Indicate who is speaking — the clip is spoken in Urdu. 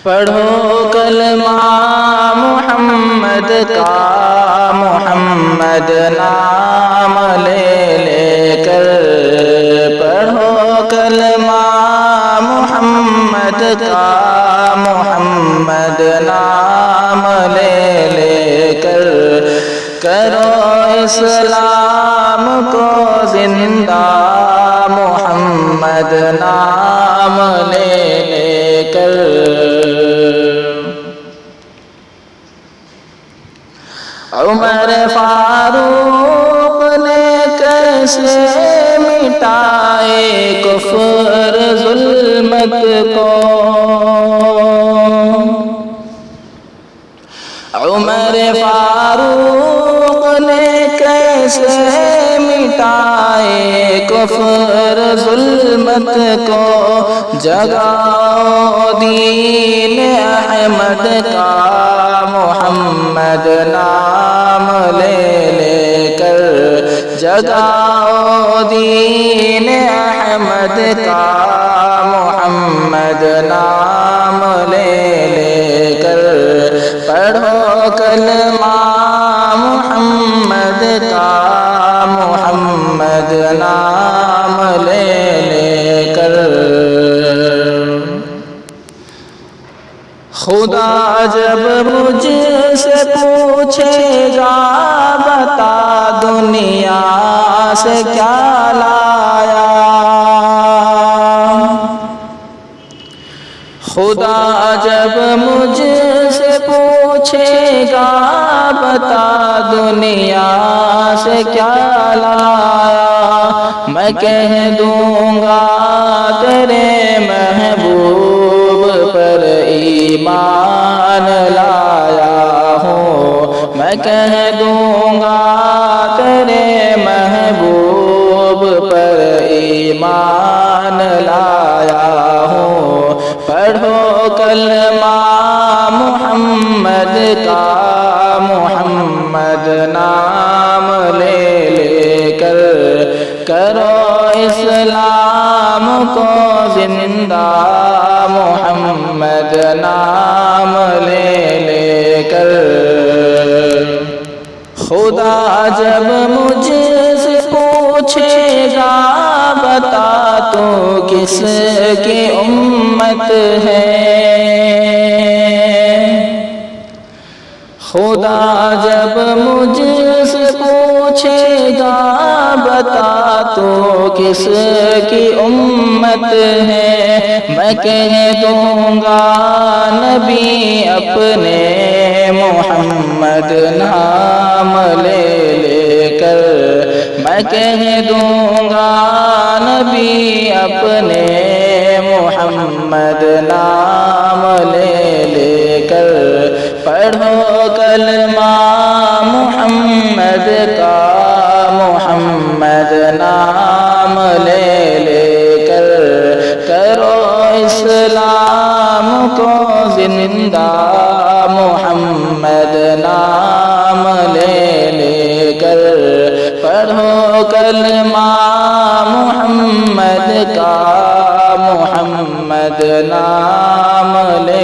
Speaker 1: پڑھو کلمہ محمد کا، محمد نام لے لے کر، پڑھو کلمہ محمد کا، محمد نام لے لے کر، کرو اسلام کو زندہ، محمد نام لے لے کر۔ عمر فاروق نے کیسے مٹائے کفر ظلمت کو، عمر فاروق نے کیسے مٹائے کفر ظلمت کو، جگاؤ دین احمد کا، محمد نام لے لے کر، جگاؤ دین احمد کا، محمد نام لے لے کر، پڑھو کلمہ محمد کا، محمد نام لے لے کر۔ خدا جب مجھ سے پوچھے گا بتا دنیا سے کیا لایا، خدا جب مجھ سے پوچھے گا بتا دنیا سے کیا لایا، میں کہہ دوں گا تیرے محبوب پر ایمان لایا ہوں، میں کہہ دوں گا تیرے محبوب پر ایمان لایا ہوں، پڑھو کلمہ محمد کا، محمد نام لے لے کر، کرو اسلام کو زندہ، محمد نام لے لے کر۔ خدا جب مجھ سے پوچھے گا بتا تو کس کی امت ہے، خدا جب مجھ سے پوچھے گا بتا تو کس کی امت ہے، میں کہہ دوں گا نبی اپنے، محمد نام لے لے کر، میں کہہ دوں گا نبی اپنے، محمد نام لے لے کر، پڑھو کلمہ محمد کا، محمد نام لے لے کر، کرو اسلام کو زندہ، محمد نام لے لے کر، پڑھو کلمہ محمد کا، محمد نام لے